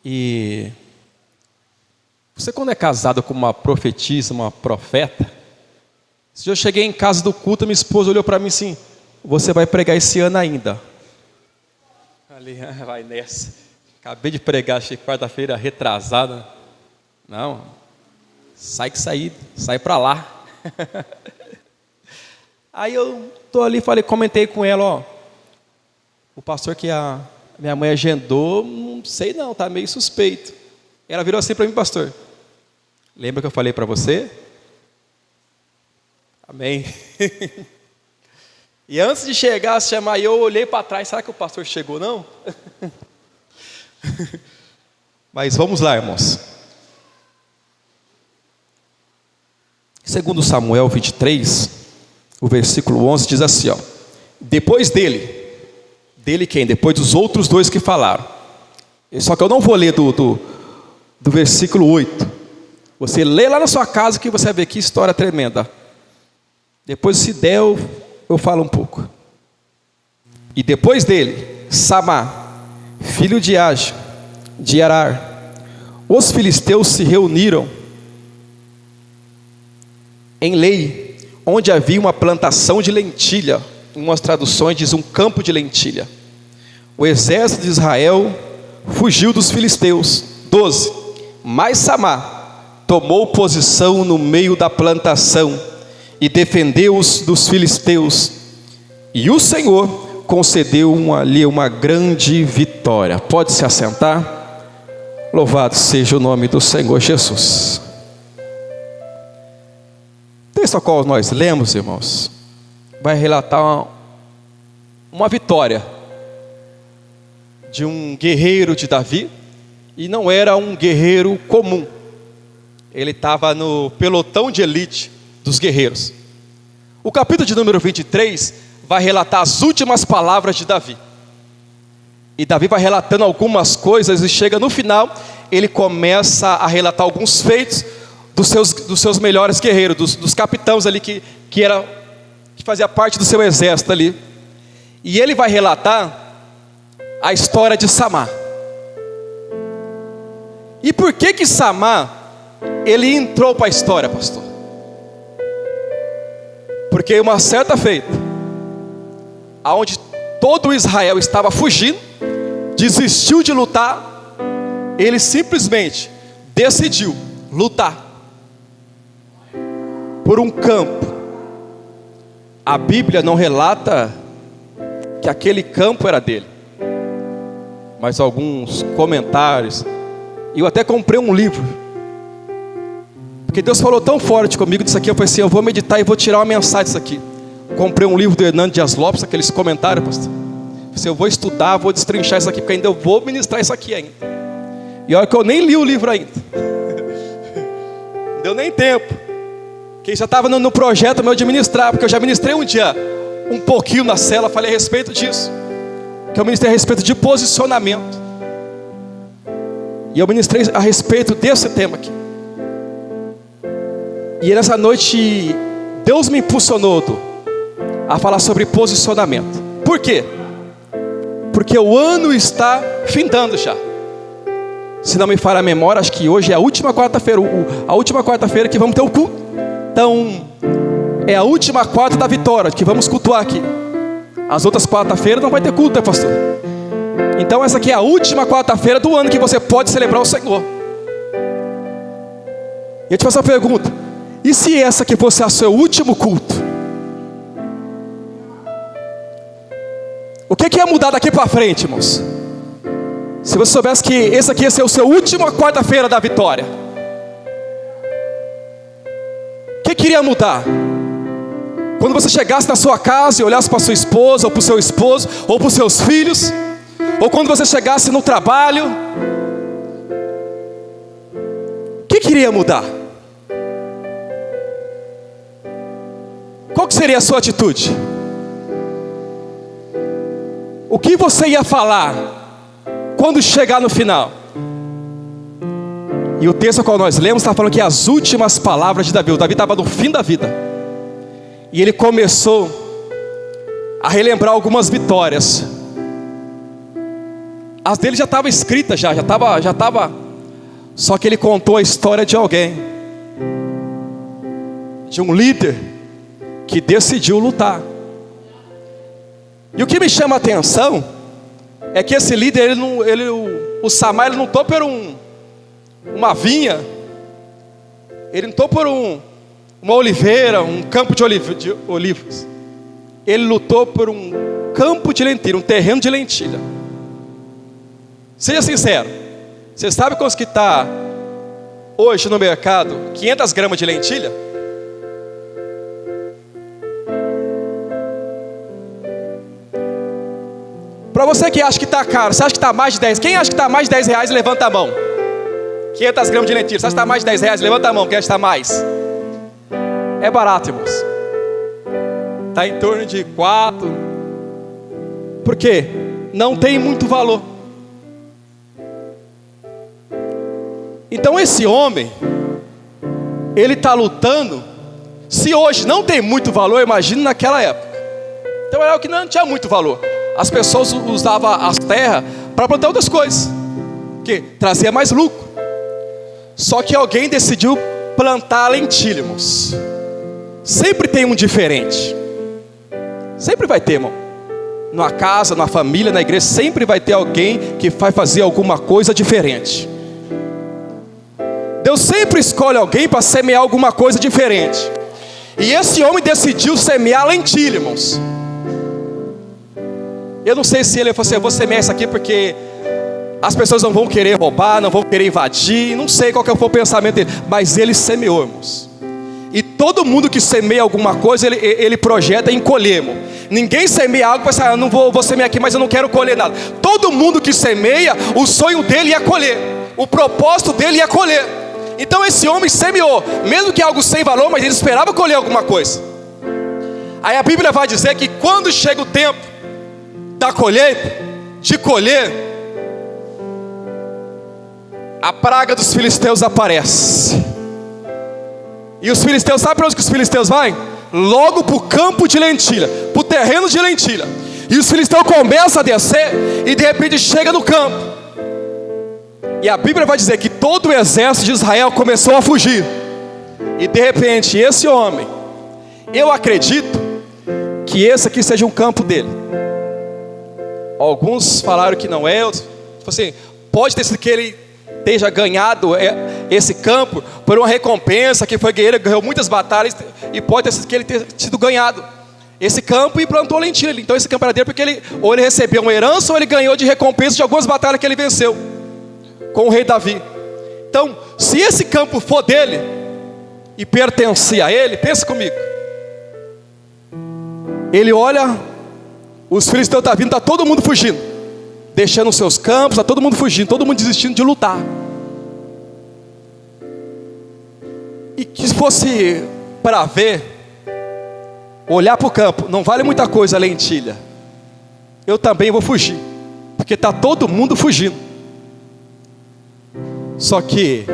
E você, quando é casado com uma profetisa, uma profeta, se eu cheguei em casa do culto, minha esposa olhou para mim assim: você vai pregar esse ano ainda. Ali, vai nessa. Acabei de pregar, achei quarta-feira retrasada. Não, sai para lá. Aí eu tô ali, comentei com ela, ó, o pastor que a minha mãe agendou, não sei não, tá meio suspeito. Ela virou assim para mim: pastor, lembra que eu falei para você? Amém. E antes de chegar a se chamar, eu olhei para trás: será que o pastor chegou não? Mas vamos lá, irmãos. Segundo Samuel 23, o versículo 11 diz assim, ó: depois dele quem? Depois dos outros dois que falaram. Só que eu não vou ler do versículo 8. Você lê lá na sua casa que você vai ver que história tremenda. Depois, se der, eu falo um pouco. E depois dele, Samá, filho de Age, de Arar, os filisteus se reuniram em Lei, onde havia uma plantação de lentilha. Em umas traduções diz um campo de lentilha. O exército de Israel fugiu dos filisteus. 12. Mas Samá tomou posição no meio da plantação e defendeu-os dos filisteus. E o Senhor concedeu ali uma grande vitória. Pode se assentar. Louvado seja o nome do Senhor Jesus. O texto ao qual nós lemos, irmãos, vai relatar uma vitória de um guerreiro de Davi. E não era um guerreiro comum. Ele estava no pelotão de elite dos guerreiros. O capítulo de número 23 vai relatar as últimas palavras de Davi. E Davi vai relatando algumas coisas e chega no final, ele começa a relatar alguns feitos dos seus melhores guerreiros, dos capitães ali que fazia parte do seu exército ali. E ele vai relatar a história de Samá. E por que Samá, ele entrou para a história, pastor? Porque uma certa feita, aonde todo Israel estava fugindo, desistiu de lutar, ele simplesmente decidiu lutar por um campo. A Bíblia não relata que aquele campo era dele, mas alguns comentários. Eu até comprei um livro, porque Deus falou tão forte comigo disso aqui. Eu falei assim: eu vou meditar e vou tirar uma mensagem disso aqui. Comprei um livro do Hernando Dias Lopes, aqueles comentários, pastor. Eu falei assim: eu vou estudar, vou destrinchar isso aqui, porque ainda eu vou ministrar isso aqui ainda. E olha que eu nem li o livro ainda. Não deu nem tempo. Quem já estava no projeto meu de ministrar, porque eu já ministrei um dia um pouquinho na cela, falei a respeito disso, que eu ministrei a respeito de posicionamento. E eu ministrei a respeito desse tema aqui. E nessa noite Deus me impulsionou a falar sobre posicionamento. Por quê? Porque o ano está findando já. Se não me falha a memória, acho que hoje é a última quarta-feira, a última quarta-feira que vamos ter o culto. Então, é a última quarta da vitória que vamos cultuar aqui. As outras quarta-feiras não vai ter culto, né, pastor? Então essa aqui é a última quarta-feira do ano que você pode celebrar o Senhor. E eu te faço uma pergunta: e se essa aqui fosse o seu último culto? O que ia mudar daqui para frente, irmãos? Se você soubesse que esse aqui ia ser o seu última quarta-feira da vitória, o que iria mudar? Quando você chegasse na sua casa e olhasse para sua esposa, ou para o seu esposo, ou para os seus filhos, ou quando você chegasse no trabalho, o que iria mudar? Qual que seria a sua atitude? O que você ia falar quando chegar no final? E o texto ao qual nós lemos está falando que as últimas palavras de Davi. O Davi estava no fim da vida, e ele começou a relembrar algumas vitórias. As dele já estava escrita, já estava. Só que ele contou a história de alguém, de um líder que decidiu lutar. E o que me chama a atenção é que esse líder, o Samar, ele não lutou por uma vinha, ele não lutou por uma oliveira, um campo de olivas. Ele lutou por um campo de lentilha, um terreno de lentilha. Seja sincero, você sabe quanto que está hoje no mercado 500 gramas de lentilha? Para você que acha que está caro, você acha que está mais de 10? Quem acha que está mais de 10 reais, levanta a mão. 500 gramas de lentilha, você acha que está mais de 10 reais? Levanta a mão, quem acha que está mais? É barato, irmãos. Está em torno de 4. Por quê? Não tem muito valor. Então esse homem, ele está lutando. Se hoje não tem muito valor, imagine naquela época. Então era o que não tinha muito valor. As pessoas usavam as terras para plantar outras coisas, que trazia mais lucro. Só que alguém decidiu plantar lentilha, irmãos. Sempre tem um diferente. Sempre vai ter, irmão. Numa casa, numa família, na igreja, sempre vai ter alguém que vai fazer alguma coisa diferente. Deus sempre escolhe alguém para semear alguma coisa diferente. E esse homem decidiu semear lentilha, irmãos. Eu não sei se ele falou assim: eu vou semear isso aqui porque as pessoas não vão querer roubar, não vão querer invadir. Não sei qual que foi o pensamento dele, mas ele semeou, irmãos. E todo mundo que semeia alguma coisa, ele projeta em colher, irmão. Ninguém semeia algo para pensar: eu não vou semear aqui, mas eu não quero colher nada. Todo mundo que semeia, o sonho dele é colher, o propósito dele é colher. Então esse homem semeou, mesmo que algo sem valor, mas ele esperava colher alguma coisa. Aí a Bíblia vai dizer que quando chega o tempo da colheita, de colher, a praga dos filisteus aparece. E os filisteus, sabe para onde que os filisteus vão? Logo para o campo de lentilha, para o terreno de lentilha. E os filisteus começam a descer, e de repente chega no campo. E a Bíblia vai dizer que todo o exército de Israel começou a fugir. E de repente esse homem, eu acredito que esse aqui seja um campo dele. Alguns falaram que não é, outros, tipo assim, pode ter sido que ele esteja ganhado esse campo por uma recompensa, que foi guerreiro, ganhou muitas batalhas, e pode ter sido que ele tenha sido ganhado esse campo e plantou lentilha. Então esse campo era dele porque ou ele recebeu uma herança, ou ele ganhou de recompensa de algumas batalhas que ele venceu com o rei Davi. Então, se esse campo for dele e pertencia a ele, pensa comigo. Ele olha, os filisteus estão vindo, está todo mundo fugindo, deixando os seus campos, está todo mundo fugindo, todo mundo desistindo de lutar. E que se fosse para ver, olhar para o campo, não vale muita coisa a lentilha, eu também vou fugir, porque está todo mundo fugindo. Só que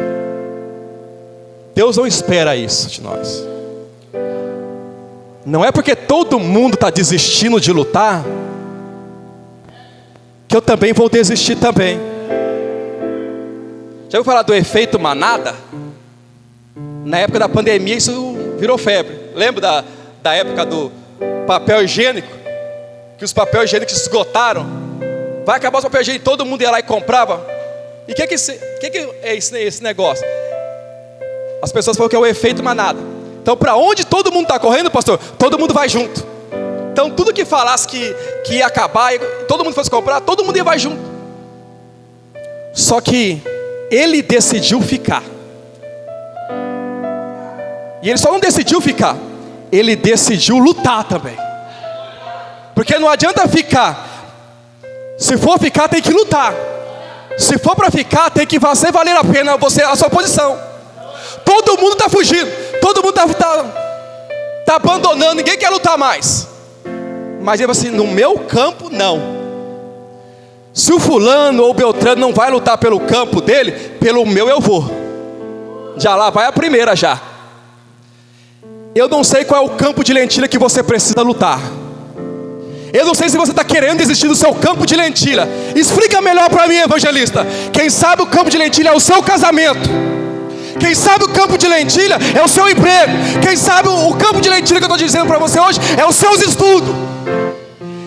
Deus não espera isso de nós. Não é porque todo mundo está desistindo de lutar que eu também vou desistir também. Já ouviu falar do efeito manada? Na época da pandemia isso virou febre. Lembra da época do papel higiênico? Que os papéis higiênicos se esgotaram. Vai acabar os papéis higiênicos, todo mundo ia lá e comprava. E o que é esse negócio? As pessoas falam que é o efeito manada. Então para onde todo mundo está correndo, pastor? Todo mundo vai junto. Então tudo que falasse que ia acabar, e todo mundo fosse comprar, todo mundo ia vai junto. Só que ele decidiu ficar. E ele só não decidiu ficar, ele decidiu lutar também. Porque não adianta ficar. Se for ficar, tem que lutar. Se for para ficar, tem que fazer valer a pena a sua posição. Todo mundo está fugindo, todo mundo está abandonando, ninguém quer lutar mais. Mas ele assim: no meu campo não. Se o fulano ou o Beltrano não vai lutar pelo campo dele, pelo meu eu vou. Já lá vai a primeira já. Eu não sei qual é o campo de lentilha que você precisa lutar. Eu não sei se você está querendo desistir do seu campo de lentilha. Explica melhor para mim, evangelista. Quem sabe o campo de lentilha é o seu casamento. Quem sabe o campo de lentilha é o seu emprego. Quem sabe o campo de lentilha que eu estou dizendo para você hoje é os seus estudos.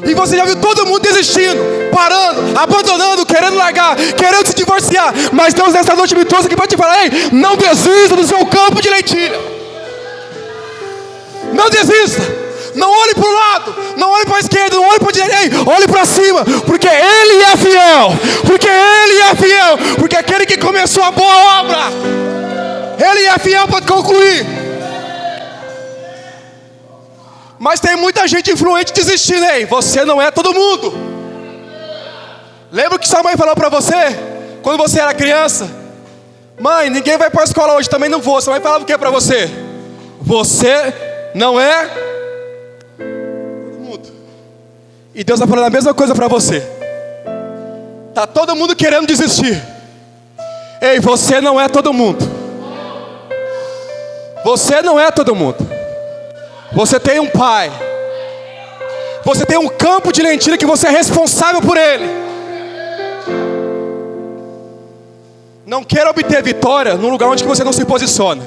E você já viu todo mundo desistindo, parando, abandonando, querendo largar, querendo se divorciar. Mas Deus nessa noite me trouxe aqui para te falar: ei, não desista do seu campo de lentilha. Não desista. Não olhe para o lado, não olhe para a esquerda, não olhe para a direita. Ei, olhe para cima, porque Ele é fiel. Porque Ele é fiel. Porque aquele que começou a boa obra, Ele é fiel para concluir. Mas tem muita gente influente desistindo. Ei, você não é todo mundo. Lembra o que sua mãe falou para você quando você era criança? Mãe, ninguém vai para a escola hoje, também não vou. Sua mãe falava o que para você? Você não é todo mundo. E Deus está falando a mesma coisa para você. Está todo mundo querendo desistir. Ei, você não é todo mundo. Você não é todo mundo. Você tem um pai. Você tem um campo de lentilha que você é responsável por ele. Não queira obter vitória num lugar onde você não se posiciona.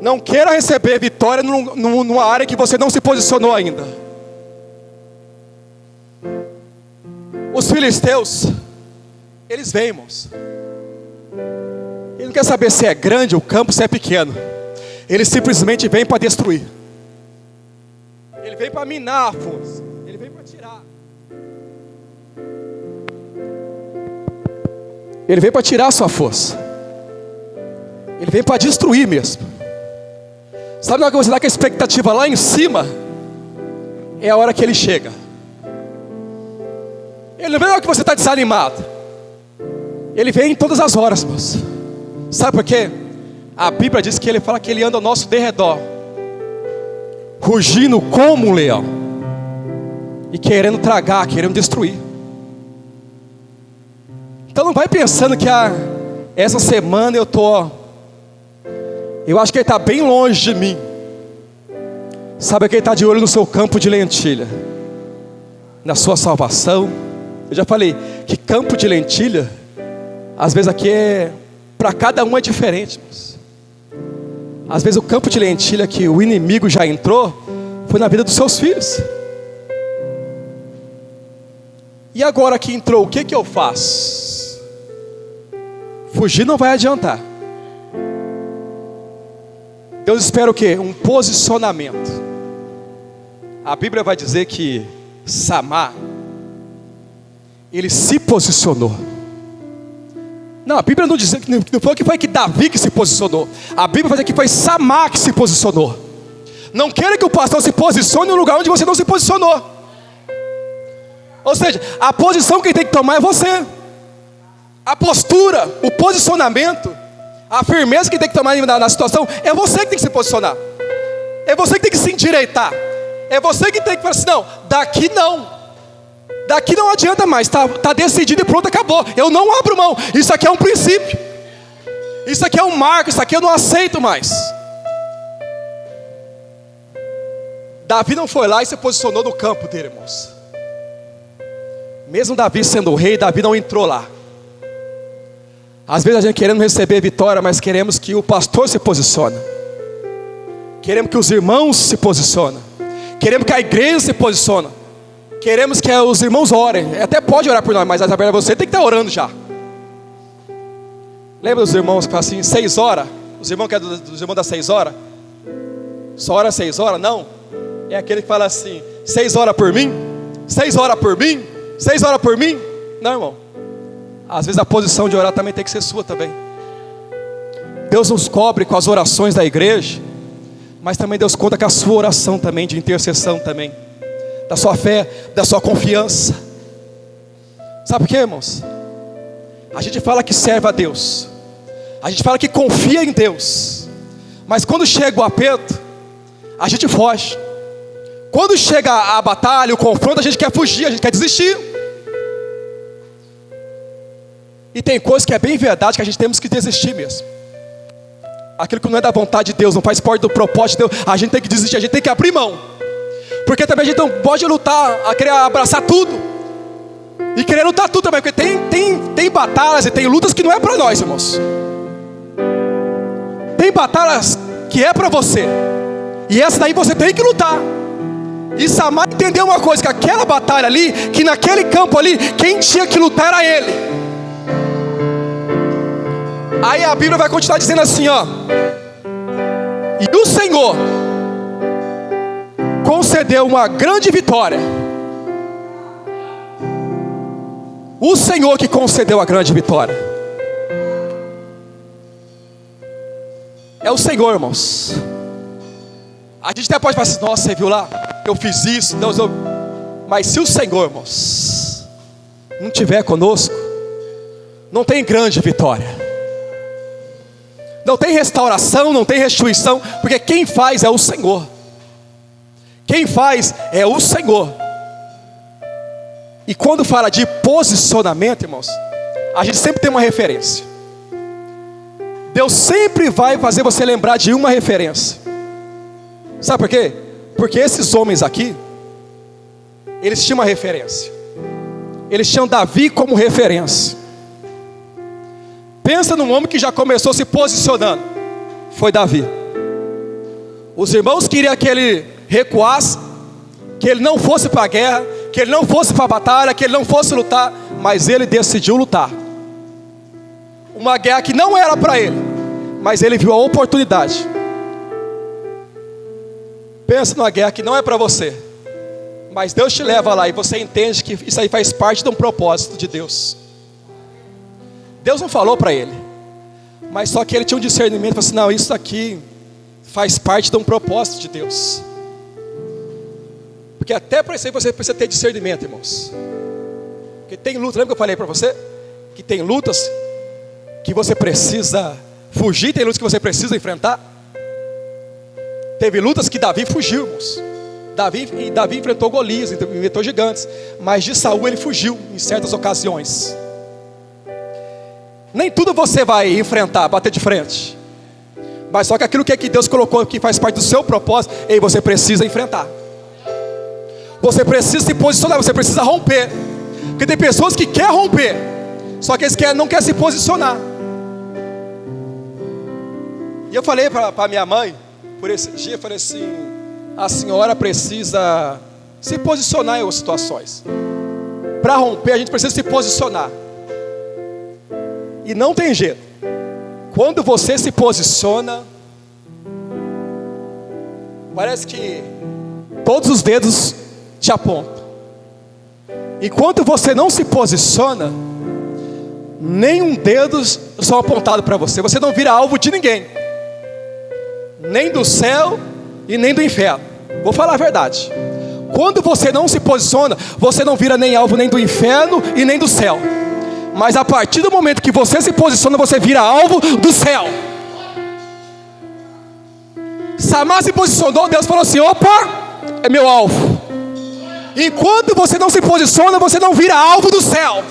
Não queira receber vitória numa área que você não se posicionou ainda. Os filisteus, eles vêm, irmãos. Ele não quer saber se é grande o campo, se é pequeno. Ele simplesmente vem para destruir. Ele vem para minar a força. Ele vem para tirar. Ele vem para tirar a sua força. Ele vem para destruir mesmo. Sabe na hora que você dá com a expectativa lá em cima? É a hora que ele chega. Ele não vem na hora que você está desanimado. Ele vem em todas as horas, irmãos. Sabe por quê? A Bíblia diz que ele fala que ele anda ao nosso derredor, rugindo como um leão, e querendo tragar, querendo destruir. Então não vai pensando que essa semana eu acho que ele está bem longe de mim. Sabe que ele está de olho no seu campo de lentilha, na sua salvação. Eu já falei que campo de lentilha, às vezes aqui para cada um é diferente. Às vezes o campo de lentilha que o inimigo já entrou foi na vida dos seus filhos. E agora que entrou, o que eu faço? Fugir não vai adiantar. Deus espera o quê? Um posicionamento. A Bíblia vai dizer que Samar, ele se posicionou. Não, a Bíblia não diz que não foi que Davi que se posicionou. A Bíblia vai dizer que foi Samar que se posicionou. Não queira que o pastor se posicione no lugar onde você não se posicionou. Ou seja, a posição que tem que tomar é você. A postura, o posicionamento, a firmeza que tem que tomar na situação, é você que tem que se posicionar. É você que tem que se endireitar. É você que tem que falar assim: não, daqui não. Daqui não adianta mais, está decidido e pronto, acabou. Eu não abro mão. Isso aqui é um princípio. Isso aqui é um marco. Isso aqui eu não aceito mais. Davi não foi lá e se posicionou no campo dele, irmãos. Mesmo Davi sendo o rei, Davi não entrou lá. Às vezes a gente querendo receber vitória, mas queremos que o pastor se posicione. Queremos que os irmãos se posicionem. Queremos que a igreja se posicione. Queremos que os irmãos orem. Até pode orar por nós, mas na verdade você tem que estar orando já. Lembra dos irmãos que falam assim, 6 horas? Os irmãos que é dos irmãos das 6 horas? Só ora 6 horas? Não. É aquele que fala assim, 6 horas por mim? 6 horas por mim? 6 horas por mim? Não, irmão. Às vezes a posição de orar também tem que ser sua também. Deus nos cobre com as orações da igreja, mas também Deus conta com a sua oração também, de intercessão também, da sua fé, da sua confiança. Sabe por quê, irmãos? A gente fala que serve a Deus, a gente fala que confia em Deus, mas quando chega o aperto, a gente foge. Quando chega a batalha, o confronto, a gente quer fugir, a gente quer desistir. E tem coisas que é bem verdade que a gente temos que desistir mesmo. aquilo que não é da vontade de Deus, não faz parte do propósito de Deus, a gente tem que desistir, a gente tem que abrir mão. Porque também a gente não pode lutar, a querer abraçar tudo e querer lutar tudo também, porque tem batalhas e tem lutas que não é para nós, irmãos. Tem batalhas que é para você, e essa daí você tem que lutar. E Samar entendeu uma coisa, que aquela batalha ali, que naquele campo ali, quem tinha que lutar era ele. Aí a Bíblia vai continuar dizendo assim, ó: e o Senhor concedeu uma grande vitória. O Senhor que concedeu a grande vitória. É o Senhor, irmãos. A gente até pode falar assim: nossa, você viu lá, eu fiz isso, Deus, mas se o Senhor, irmãos, não estiver conosco, não tem grande vitória, não tem restauração, não tem restituição, porque quem faz é o Senhor. Quem faz é o Senhor. E quando fala de posicionamento, irmãos, a gente sempre tem uma referência. Deus sempre vai fazer você lembrar de uma referência. Sabe por quê? Porque esses homens aqui, eles tinham uma referência. Eles tinham Davi como referência. Pensa num homem que já começou se posicionando. Foi Davi. Os irmãos queriam que ele recuasse, que ele não fosse para a guerra, que ele não fosse para a batalha, que ele não fosse lutar, mas ele decidiu lutar. Uma guerra que não era para ele, mas ele viu a oportunidade. Pensa numa guerra que não é para você, mas Deus te leva lá e você entende que isso aí faz parte de um propósito de Deus. Deus não falou para ele, mas só que ele tinha um discernimento, falou assim: não, isso aqui faz parte de um propósito de Deus. Porque até para isso aí você precisa ter discernimento, irmãos. Porque tem luta, lembra que eu falei para você? Que tem lutas que você precisa fugir, tem lutas que você precisa enfrentar. Teve lutas que Davi fugiu, irmãos. Davi enfrentou Golias, enfrentou gigantes, mas de Saul ele fugiu em certas ocasiões. Nem tudo você vai enfrentar, bater de frente, mas só que aquilo que Deus colocou, que faz parte do seu propósito, aí você precisa enfrentar. Você precisa se posicionar, você precisa romper. Porque tem pessoas que querem romper, só que eles não querem se posicionar. E eu falei para minha mãe, por esse dia, eu falei assim: a senhora precisa se posicionar em algumas situações. Para romper a gente precisa se posicionar. E não tem jeito. Quando você se posiciona, parece que todos os dedos te apontam. Enquanto você não se posiciona, nenhum dedo são apontado para você. Você não vira alvo de ninguém, nem do céu e nem do inferno. Vou falar a verdade. Quando você não se posiciona, você não vira nem alvo nem do inferno e nem do céu. Mas a partir do momento que você se posiciona, você vira alvo do céu. Samar se posicionou, Deus falou assim: opa, é meu alvo. Enquanto você não se posiciona, você não vira alvo do céu.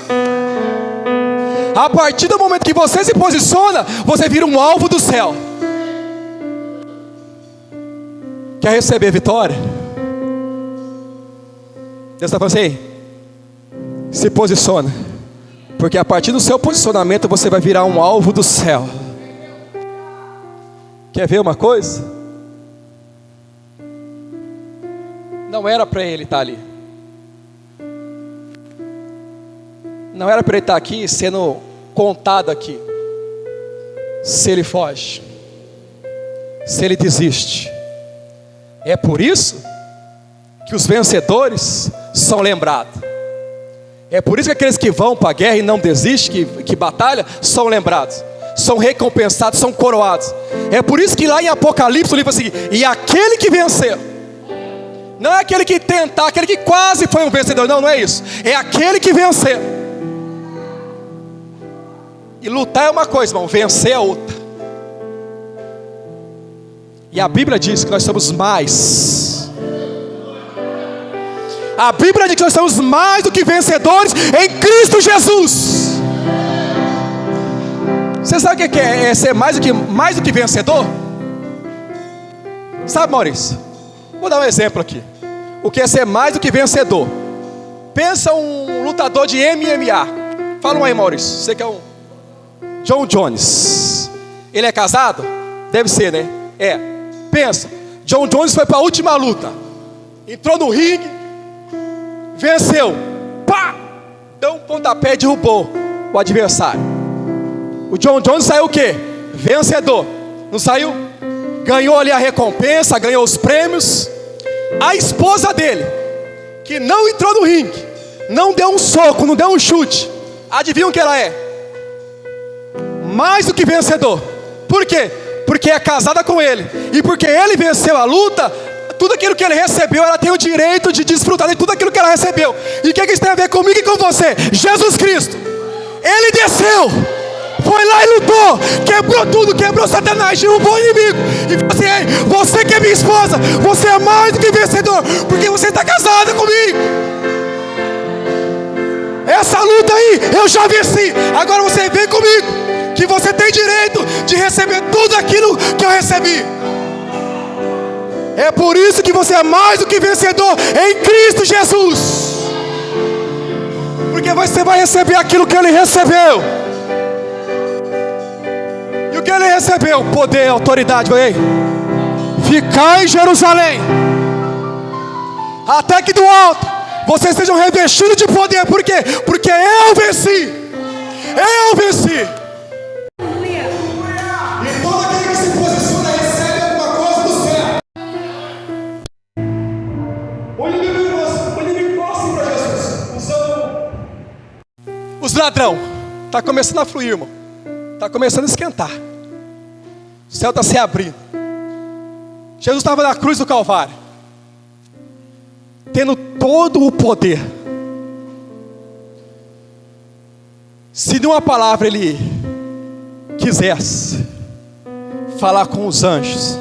A partir do momento que você se posiciona, você vira um alvo do céu. Quer receber vitória? Deus está falando assim: se posiciona, porque a partir do seu posicionamento você vai virar um alvo do céu. Quer ver uma coisa? Não era para ele estar ali. Não era para ele estar aqui sendo contado aqui. Se ele foge, se ele desiste. É por isso que os vencedores são lembrados. É por isso que aqueles que vão para a guerra e não desistem, que batalham, são lembrados, são recompensados, são coroados. É por isso que lá em Apocalipse o livro fala assim: e aquele que venceu, não é aquele que tentar, aquele que quase foi um vencedor, não é isso. É aquele que venceu. E lutar é uma coisa, irmão, vencer é outra. E a Bíblia diz que nós somos mais. A Bíblia diz que nós somos mais do que vencedores em Cristo Jesus. Você sabe o que é ser mais do que vencedor? Sabe, Maurício? Vou dar um exemplo aqui. O que é ser mais do que vencedor? Pensa um lutador de MMA. Fala um aí, Maurício. Você que é um John Jones. Ele é casado? Deve ser, né? É. Pensa. John Jones foi para a última luta. Entrou no ringue. Venceu. Pá! Deu um pontapé e derrubou o adversário. O John Jones saiu o quê? Vencedor. Não saiu? Ganhou ali a recompensa, ganhou os prêmios. A esposa dele, que não entrou no ringue, não deu um soco, não deu um chute, adivinha o que ela é? Mais do que vencedor. Por quê? Porque é casada com ele. E porque ele venceu a luta, tudo aquilo que ele recebeu, ela tem o direito de desfrutar de tudo aquilo que ela recebeu. E o que isso tem a ver comigo e com você? Jesus Cristo. Ele desceu, foi lá e lutou, quebrou tudo, quebrou Satanás, derrubou o inimigo. E falou assim: ei, você que é minha esposa, você é mais do que vencedor, porque você está casada comigo. Essa luta aí, eu já venci. Agora você vem comigo, que você tem direito de receber tudo aquilo que eu recebi. É por isso que você é mais do que vencedor em Cristo Jesus. Porque você vai receber aquilo que Ele recebeu. E o que Ele recebeu? Poder, autoridade. Ei, ficar em Jerusalém, até que do alto vocês sejam revestidos de poder. Por quê? Porque eu venci. Eu venci. E todo aquele que se posiciona recebe alguma coisa do céu. O inimigo mostra para Jesus. Os ladrão. Está começando a fluir, irmão. Está começando a esquentar. O céu está se abrindo. Jesus estava na cruz do Calvário, tendo todo o poder. Se de uma palavra Ele quisesse falar com os anjos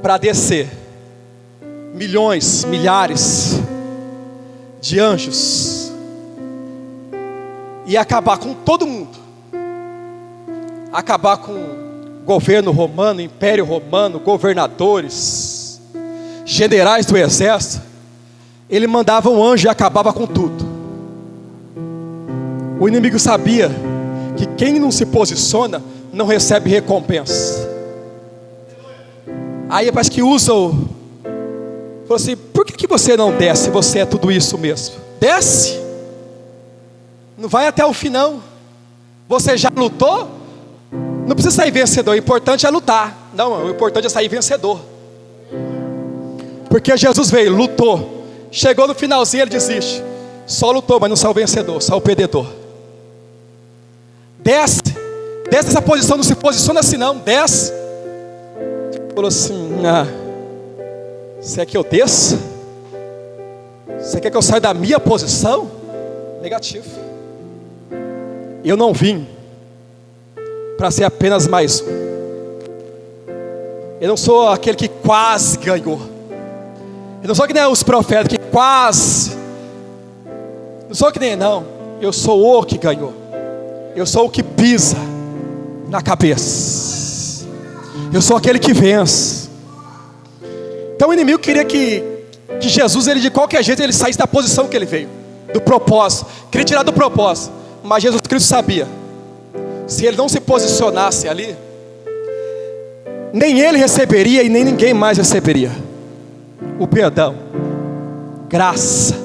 para descer milhões, milhares de anjos e acabar com todo mundo, acabar com o governo romano, império romano, governadores, generais do exército, Ele mandava um anjo e acabava com tudo. O inimigo sabia que quem não se posiciona não recebe recompensa. Aí parece que usa falou assim: por que você não desce? Você é tudo isso mesmo. Desce. Não vai até o fim não. Você já lutou? Não precisa sair vencedor. O importante é lutar. Não, o importante é sair vencedor. Porque Jesus veio, lutou. Chegou no finalzinho, Ele desiste. Só lutou, mas não saiu vencedor, saiu perdedor. Desce. Desce dessa posição, não se posiciona assim não. Desce. Falou assim: você quer que eu desça? Você quer que eu saia da minha posição? Negativo. Eu não vim para ser apenas mais um. Eu não sou aquele que quase ganhou. Eu não sou que nem os profetas que quase. Não sou que nem, não. Eu sou o que ganhou. Eu sou o que pisa na cabeça. Eu sou aquele que vence. Então o inimigo queria que Jesus, ele de qualquer jeito, ele saísse da posição que ele veio, do propósito. Queria tirar do propósito. Mas Jesus Cristo sabia, se ele não se posicionasse ali, nem ele receberia e nem ninguém mais receberia o perdão, graça.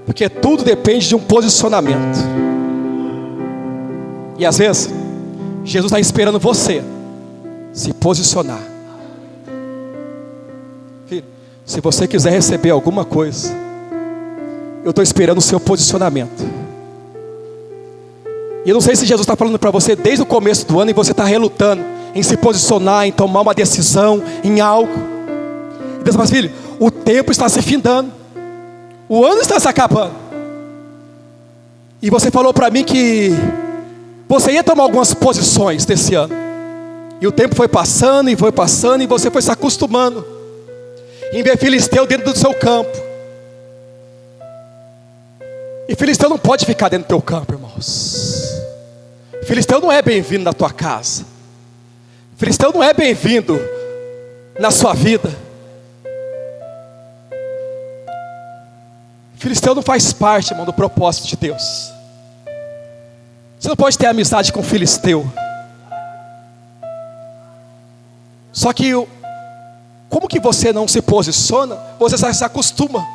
Porque tudo depende de um posicionamento. E às vezes Jesus está esperando você se posicionar. Filho, se você quiser receber alguma coisa, eu estou esperando o seu posicionamento. E eu não sei se Jesus está falando para você desde o começo do ano e você está relutando em se posicionar, em tomar uma decisão, em algo. E Deus fala: filho, o tempo está se findando, o ano está se acabando. E você falou para mim que você ia tomar algumas posições desse ano. E o tempo foi passando e foi passando, e você foi se acostumando em ver filisteu dentro do seu campo. E filisteu não pode ficar dentro do teu campo, irmãos. Filisteu não é bem-vindo na tua casa. Filisteu não é bem-vindo na sua vida. Filisteu não faz parte, irmão, do propósito de Deus. Você não pode ter amizade com filisteu. Só que, como que você não se posiciona, você se acostuma.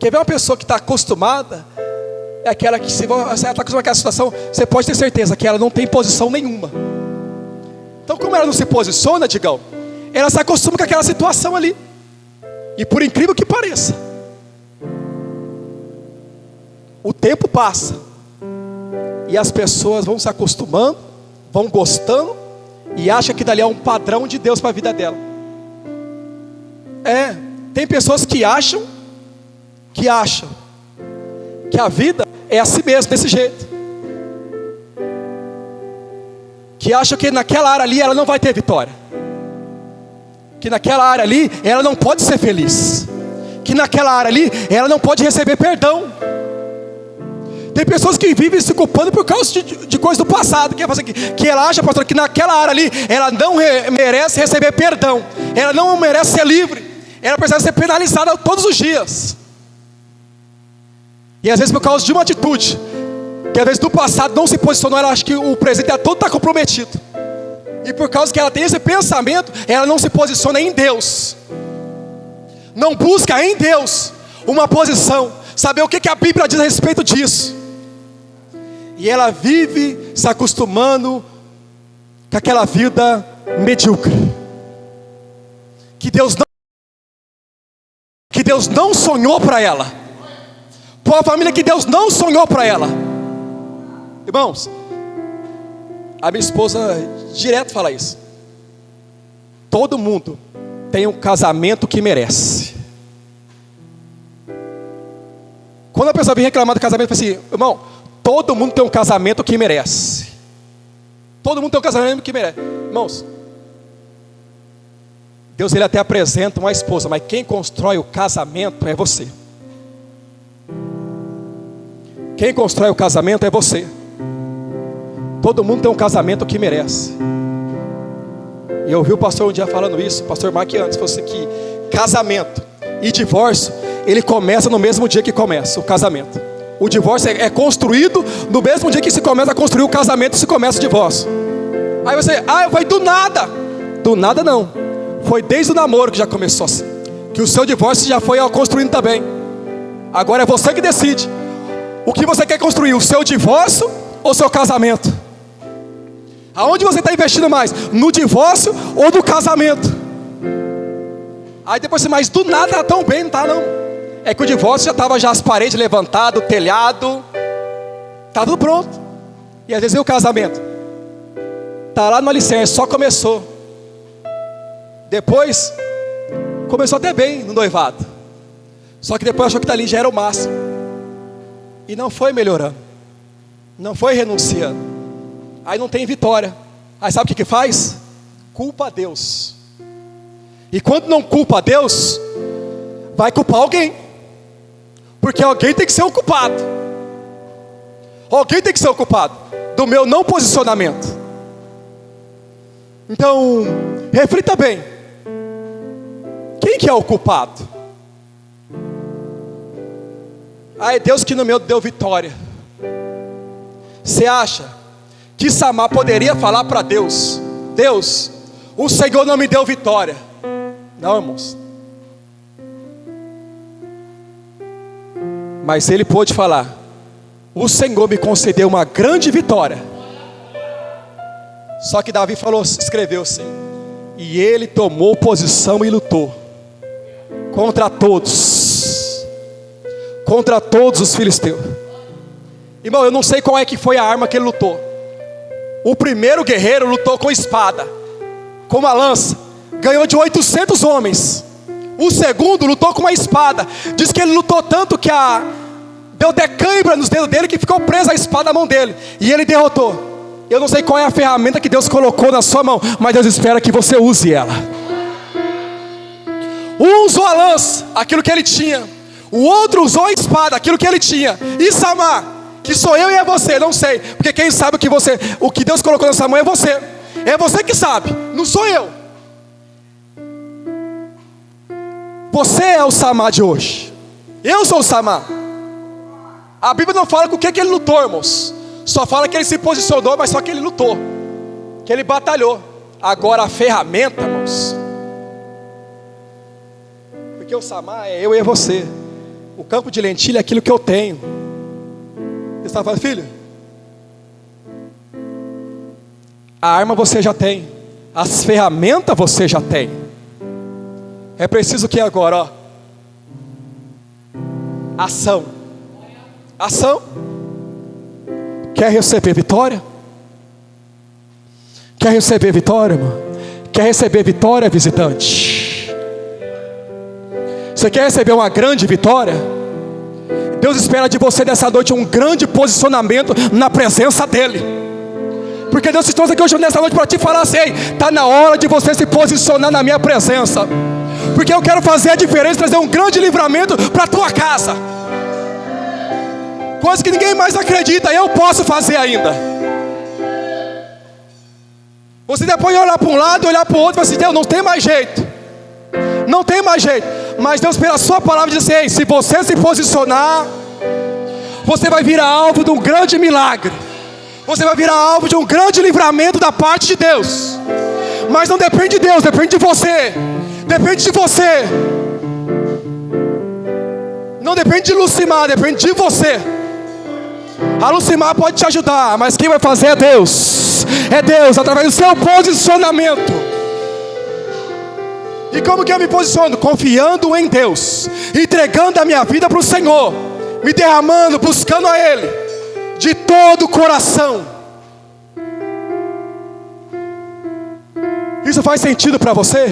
Quer ver uma pessoa que está acostumada? É aquela que, se você está acostumada com aquela situação, você pode ter certeza que ela não tem posição nenhuma. Então, como ela não se posiciona, Digão, ela se acostuma com aquela situação ali. E por incrível que pareça, o tempo passa, e as pessoas vão se acostumando, vão gostando, e acham que dali é um padrão de Deus para a vida dela. Tem pessoas que acham que a vida é assim mesmo, desse jeito. Que acham que naquela área ali ela não vai ter vitória. Que naquela área ali ela não pode ser feliz. Que naquela área ali ela não pode receber perdão. Tem pessoas que vivem se culpando por causa de coisas do passado. Que ela acha, pastor, que naquela área ali ela não merece receber perdão. Ela não merece ser livre. Ela precisa ser penalizada todos os dias. E às vezes por causa de uma atitude que às vezes do passado não se posicionou, ela acha que o presente dela todo está comprometido. E por causa que ela tem esse pensamento, ela não se posiciona em Deus. Não busca em Deus uma posição, saber o que a Bíblia diz a respeito disso. E ela vive se acostumando com aquela vida medíocre. Que Deus não sonhou para ela. Por uma família que Deus não sonhou para ela. Irmãos, a minha esposa direto fala isso. Todo mundo tem um casamento que merece. Quando a pessoa vem reclamar do casamento, eu falo assim: irmão, todo mundo tem um casamento que merece. Todo mundo tem um casamento que merece. Irmãos, Deus ele até apresenta uma esposa, mas quem constrói o casamento é você. Quem constrói o casamento é você. Todo mundo tem um casamento que merece. E eu ouvi o pastor um dia falando isso, o pastor Mark antes, falou assim que casamento e divórcio, ele começa no mesmo dia que começa o casamento. O divórcio é construído no mesmo dia que se começa a construir o casamento, se começa o divórcio. Aí você, vai do nada. Do nada não. Foi desde o namoro que já começou assim. Que o seu divórcio já foi construindo também. Agora é você que decide. O que você quer construir, o seu divórcio ou o seu casamento? Aonde você está investindo mais? No divórcio ou no casamento? Aí depois você, mas do nada está tão bem, não está não. É que o divórcio já estava as paredes levantadas, o telhado, está tudo pronto. E às vezes o casamento está lá no alicerce, só começou. Depois, começou até bem no noivado. Só que depois achou que dali já era o máximo. E não foi melhorando. Não foi renunciando. Aí não tem vitória. Aí sabe o que faz? Culpa a Deus. E quando não culpa a Deus, vai culpar alguém. Porque alguém tem que ser o culpado. Alguém tem que ser o culpado do meu não posicionamento. Então, reflita bem. Quem que é o culpado? É Deus que no meu deu vitória. Você acha que Samar poderia falar para Deus: Deus, o Senhor não me deu vitória? Não, irmãos. Mas ele pôde falar: o Senhor me concedeu uma grande vitória. Só que Davi falou, escreveu assim: e ele tomou posição e lutou contra todos os filisteus. Irmão, eu não sei qual é que foi a arma que ele lutou. O primeiro guerreiro lutou com espada, com uma lança, ganhou de 800 homens. O segundo lutou com uma espada. Diz que ele lutou tanto que deu até cãibra nos dedos dele, que ficou presa a espada na mão dele. E ele derrotou. Eu não sei qual é a ferramenta que Deus colocou na sua mão, mas Deus espera que você use ela. Um usou a lança, aquilo que ele tinha. O outro usou a espada, aquilo que ele tinha. E Samar, Que sou eu e é você, não sei. Porque quem sabe o que Deus colocou na sua mão é você. É você que sabe, não sou eu. Você é o Samar de hoje. Eu sou o Samar. A Bíblia não fala com o que ele lutou, irmãos. Só fala que ele se posicionou, mas só que ele lutou, que ele batalhou. Agora a ferramenta, irmãos, porque o Samar é eu e é você. O campo de lentilha é aquilo que eu tenho. Você está falando, filho? A arma você já tem, as ferramentas você já tem. É preciso que agora, ó, ação. Ação. Quer receber vitória? Quer receber vitória, irmão? Quer receber vitória, visitante? Você quer receber uma grande vitória? Deus espera de você nessa noite um grande posicionamento na presença dEle. Porque Deus te trouxe aqui hoje nessa noite para te falar assim: está na hora de você se posicionar na minha presença. Porque eu quero fazer a diferença, trazer um grande livramento para a tua casa. Coisa que ninguém mais acredita, eu posso fazer ainda. Você depois olhar para um lado, olhar para o outro e falar assim: Deus, não tem mais jeito. Não tem mais jeito. Mas Deus, pela sua palavra, diz assim: se você se posicionar, você vai virar alvo de um grande milagre. Você vai virar alvo de um grande livramento da parte de Deus. Mas não depende de Deus, depende de você. Depende de você. Não depende de Lucimar, depende de você. A Lucimar pode te ajudar, mas quem vai fazer é Deus. É Deus, através do seu posicionamento. E como que eu me posiciono? Confiando em Deus, entregando a minha vida para o Senhor, me derramando, buscando a Ele de todo o coração. Isso faz sentido para você?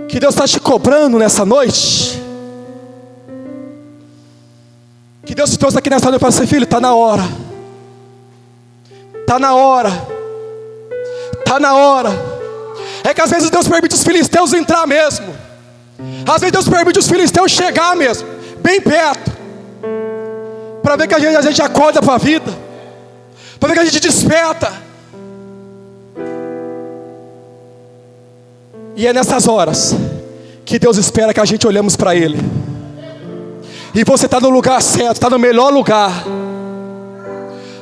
Que Deus está te cobrando nessa noite? Que Deus te trouxe aqui nessa noite e falou assim: filho, está na hora. Está na hora. Está na hora. É que às vezes Deus permite os filisteus entrar mesmo. Às vezes Deus permite os filisteus chegar mesmo, bem perto, para ver que a gente acorda para a vida, para ver que a gente desperta. E é nessas horas que Deus espera que a gente olhemos para Ele. E você está no lugar certo, está no melhor lugar.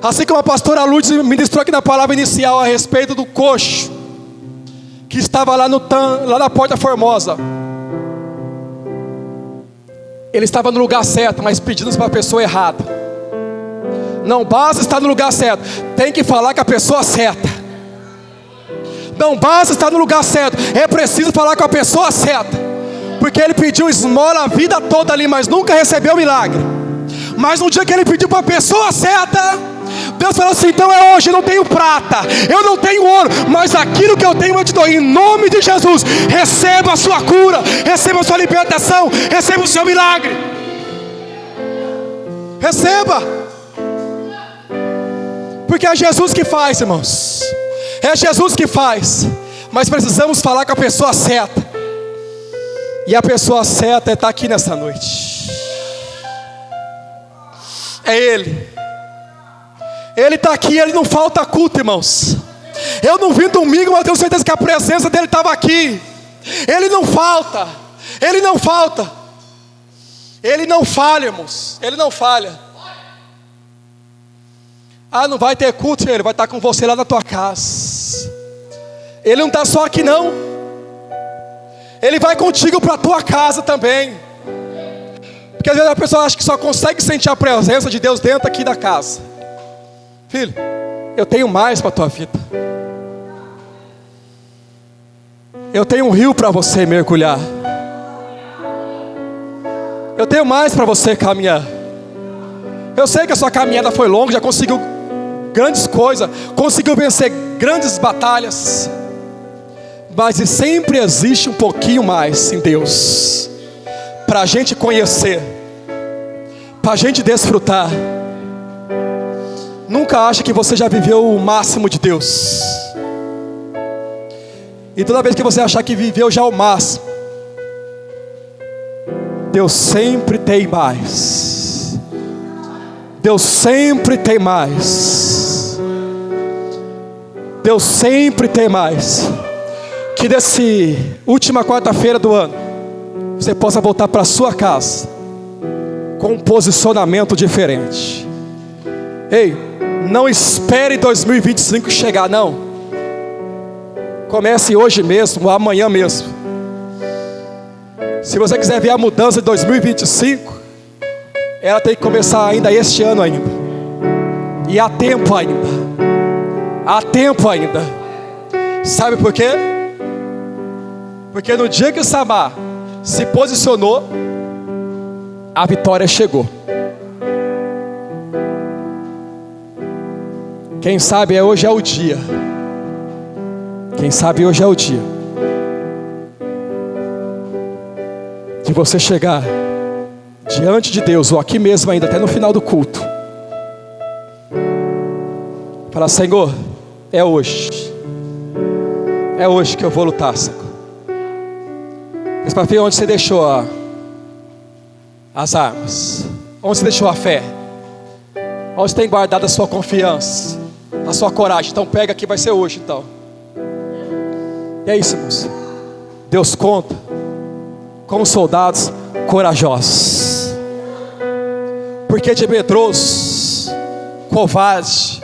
Assim como a pastora Lourdes ministrou aqui na palavra inicial a respeito do coxo que estava lá na Porta Formosa. Ele estava no lugar certo, mas pedindo para a pessoa errada. Não basta estar no lugar certo, tem que falar com a pessoa certa. Não basta estar no lugar certo, é preciso falar com a pessoa certa. Porque ele pediu esmola a vida toda ali, mas nunca recebeu milagre. Mas no dia que ele pediu para a pessoa certa, Deus falou assim: então é hoje, eu não tenho prata, eu não tenho ouro, mas aquilo que eu tenho eu te dou. Em nome de Jesus, receba a sua cura, receba a sua libertação, receba o seu milagre. Receba. Porque é Jesus que faz, irmãos. É Jesus que faz. Mas precisamos falar com a pessoa certa. E a pessoa certa está aqui nessa noite. É Ele. Ele está aqui, Ele não falta culto, irmãos. Eu não vim domingo, mas eu tenho certeza que a presença dEle estava aqui. Ele não falta. Ele não falta. Ele não falha, irmãos. Ele não falha. Ah, não vai ter culto, Ele vai estar com você lá na tua casa. Ele não está só aqui não. Ele vai contigo para a tua casa também. Porque às vezes a pessoa acha que só consegue sentir a presença de Deus dentro aqui da casa. Filho, eu tenho mais para a tua vida. Eu tenho um rio para você mergulhar. Eu tenho mais para você caminhar. Eu sei que a sua caminhada foi longa, já conseguiu grandes coisas, conseguiu vencer grandes batalhas. Mas sempre existe um pouquinho mais em Deus, para a gente conhecer, para a gente desfrutar. Nunca ache que você já viveu o máximo de Deus. E toda vez que você achar que viveu já o máximo, Deus sempre tem mais. Deus sempre tem mais. Deus sempre tem mais. Que nesse última quarta-feira do ano, você possa voltar para sua casa com um posicionamento diferente. Ei, não espere 2025 chegar, não. Comece hoje mesmo, amanhã mesmo. Se você quiser ver a mudança de 2025, ela tem que começar ainda este ano ainda. E há tempo ainda. Há tempo ainda. Sabe por quê? Porque no dia que Samar se posicionou, a vitória chegou. Quem sabe hoje é o dia. Quem sabe hoje é o dia de você chegar diante de Deus, ou aqui mesmo ainda, até no final do culto, falar: Senhor, é hoje. É hoje que eu vou lutar, Senhor. Mas para ver onde você deixou as armas, onde você deixou a fé, onde você tem guardado a sua confiança, a sua coragem. Então pega aqui, vai ser hoje então. E é isso, irmãos. Deus conta com soldados corajosos. Porque de medrosos, covarde,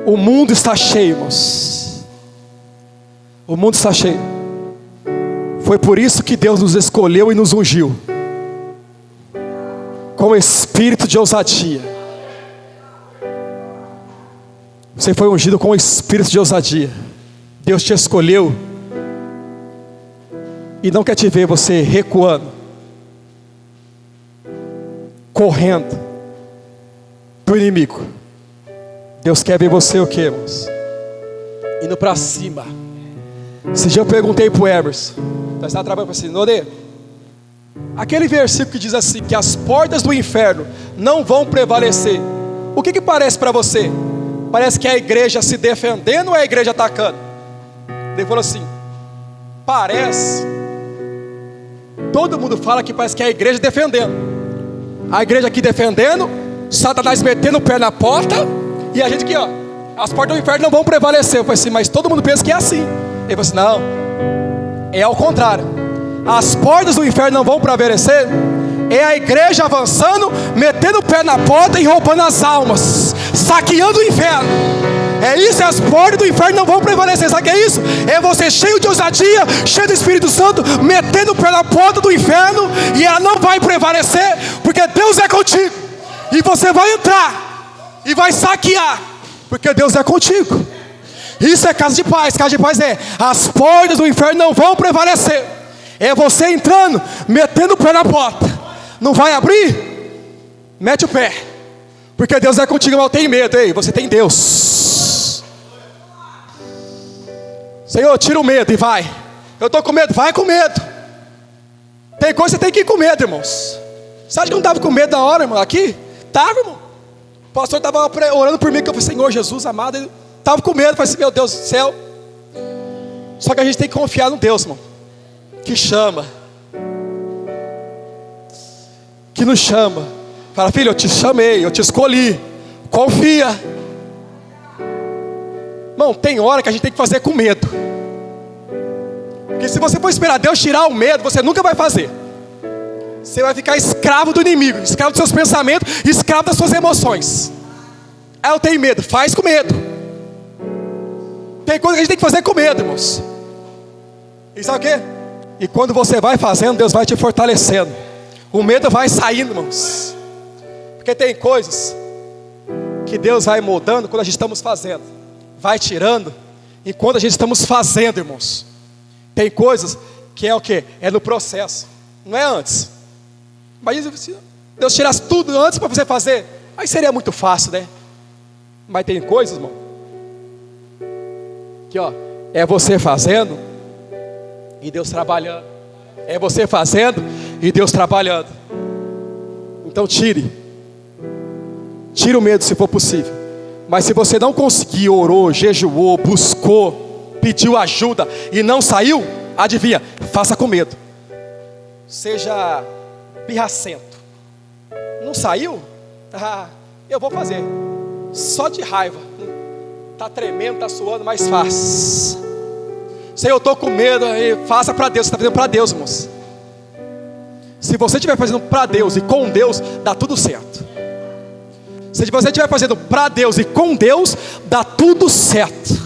o mundo está cheio, irmãos. O mundo está cheio. Foi por isso que Deus nos escolheu e nos ungiu com espírito de ousadia. Você foi ungido com o espírito de ousadia. Deus te escolheu e não quer te ver você recuando, correndo do inimigo. Deus quer ver você o que, irmãos? Indo para cima. Esse dia eu perguntei para o Emerson, nós estávamos trabalhando assim: Nore, aquele versículo que diz assim, que as portas do inferno não vão prevalecer, o que parece para você? Parece que é a igreja se defendendo ou é a igreja atacando? Ele falou assim: parece. Todo mundo fala que parece que é a igreja defendendo. A igreja aqui defendendo, Satanás metendo o pé na porta, e a gente aqui, ó, as portas do inferno não vão prevalecer. Eu falei assim: mas todo mundo pensa que é assim. Ele falou assim: não, é ao contrário. As portas do inferno não vão prevalecer. É a igreja avançando, metendo o pé na porta e roubando as almas, saqueando o inferno. É isso, as portas do inferno não vão prevalecer. Sabe o que é isso? É você cheio de ousadia, cheio do Espírito Santo, metendo o pé na porta do inferno, e ela não vai prevalecer, porque Deus é contigo. E você vai entrar e vai saquear, porque Deus é contigo. Isso é casa de paz. Casa de paz é: as portas do inferno não vão prevalecer. É você entrando, metendo o pé na porta. Não vai abrir? Mete o pé, porque Deus é contigo. Mas eu tenho medo. Ei, você tem Deus. Senhor, tira o medo e vai. Eu estou com medo, vai com medo. Tem coisa que você tem que ir com medo, irmãos. Você acha que eu não estava com medo na hora, irmão? Aqui? Estava, irmão. O pastor estava orando por mim, que eu falei: Senhor Jesus amado. Ele estava com medo, falei assim: meu Deus do céu. Só que a gente tem que confiar no Deus, irmão, que chama, que nos chama. Fala: filho, eu te chamei, eu te escolhi. Confia. Irmão, tem hora que a gente tem que fazer com medo. Porque se você for esperar Deus tirar o medo, você nunca vai fazer. Você vai ficar escravo do inimigo, escravo dos seus pensamentos, escravo das suas emoções. Ah, eu tenho medo. Faz com medo. Tem coisa que a gente tem que fazer com medo, irmãos. E sabe o quê? E quando você vai fazendo, Deus vai te fortalecendo. O medo vai saindo, irmãos. Porque tem coisas que Deus vai moldando quando a gente estamos fazendo. Vai tirando enquanto a gente estamos fazendo, irmãos. Tem coisas que é o quê? É no processo, não é antes. Mas se Deus tirasse tudo antes para você fazer, aí seria muito fácil, né? Mas tem coisas, irmão, que ó, é você fazendo e Deus trabalhando. É você fazendo e Deus trabalhando. Então tire o medo se for possível. Mas se você não conseguir, orou, jejuou, buscou, pediu ajuda e não saiu, adivinha, faça com medo. Seja pirracento. Não saiu? Eu vou fazer, só de raiva. Está tremendo, está suando, mas faz. Senhor, eu estou com medo, faça para Deus. Você está fazendo para Deus, moço. Se você estiver fazendo para Deus e com Deus, dá tudo certo. Se você estiver fazendo para Deus e com Deus, dá tudo certo.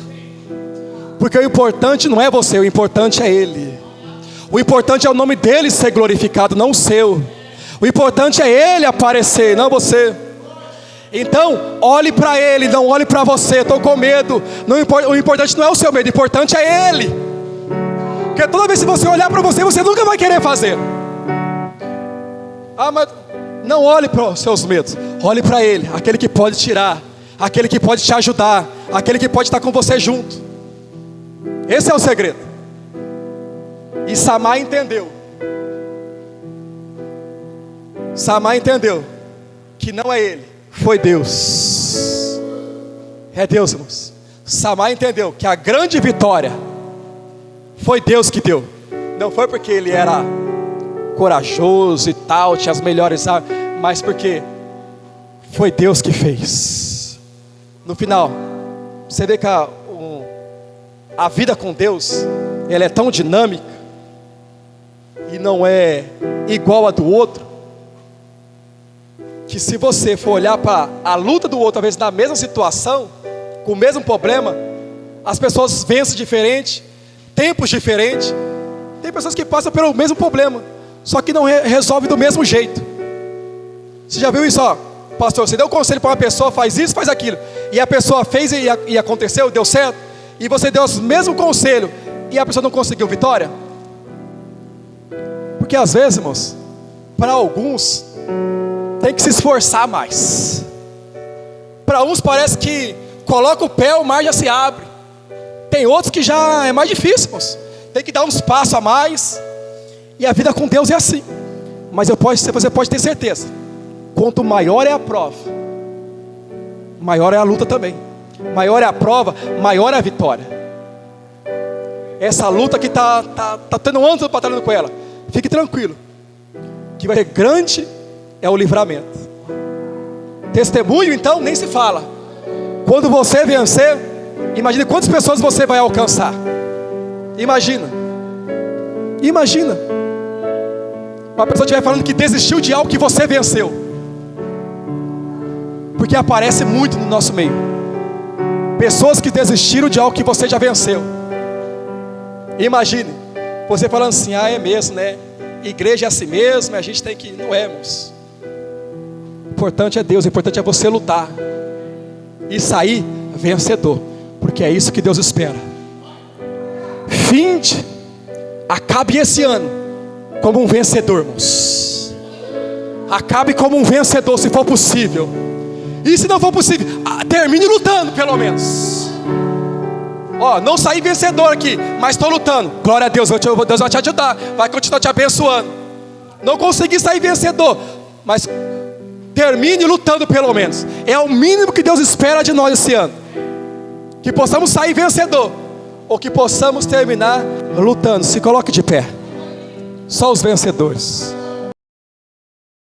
Porque o importante não é você, o importante é Ele. O importante é o nome dEle ser glorificado, não o seu. O importante é Ele aparecer, não você. Então, olhe para Ele, não olhe para você. Estou com medo. O importante não é o seu medo, o importante é Ele. Porque toda vez que você olhar para você, você nunca vai querer fazer. Mas não olhe para os seus medos. Olhe para Ele, aquele que pode tirar, aquele que pode te ajudar, aquele que pode estar com você junto. Esse é o segredo. E Samar entendeu. Samar entendeu que não é ele, foi Deus. É Deus, irmãos. Samar entendeu que a grande vitória foi Deus que deu. Não foi porque ele era corajoso e tal, tinha as melhores armas, mas porque foi Deus que fez. No final, você vê que a vida com Deus, ela é tão dinâmica e não é igual a do outro, que se você for olhar para a luta do outro, às vezes na mesma situação, com o mesmo problema, as pessoas vencem diferente, tempos diferentes. Tem pessoas que passam pelo mesmo problema, só que não resolve do mesmo jeito. Você já viu isso? Pastor, você deu um conselho para uma pessoa, faz isso, faz aquilo, e a pessoa fez e aconteceu, deu certo, e você deu o mesmo conselho e a pessoa não conseguiu vitória? Porque às vezes, irmãos, para alguns tem que se esforçar mais. Para uns parece que coloca o pé, o mar já se abre. Tem outros que já é mais difícil, irmãos. Tem que dar uns passos a mais. E a vida com Deus é assim. Mas você pode ter certeza, quanto maior é a prova, maior é a luta também. Maior é a prova, maior é a vitória. Essa luta que está tendo anos batalhando com ela, fique tranquilo, que vai ser grande é o livramento. Testemunho, então, nem se fala. Quando você vencer, imagine quantas pessoas você vai alcançar. Imagina. Uma pessoa estiver falando que desistiu de algo que você venceu. Porque aparece muito no nosso meio. Pessoas que desistiram de algo que você já venceu. Imagine você falando assim: é mesmo, né? Igreja é assim mesmo, a gente tem que... Não é, irmãos. O importante é Deus, o importante é você lutar e sair vencedor, porque é isso que Deus espera. Acabe esse ano como um vencedor, irmãos. Acabe como um vencedor, se for possível. E se não for possível, termine lutando pelo menos. Não saí vencedor aqui, mas estou lutando. Glória a Deus, Deus vai te ajudar, vai continuar te abençoando. Não consegui sair vencedor, mas termine lutando pelo menos. É o mínimo que Deus espera de nós esse ano. Que possamos sair vencedor, ou que possamos terminar lutando. Se coloque de pé. Só os vencedores.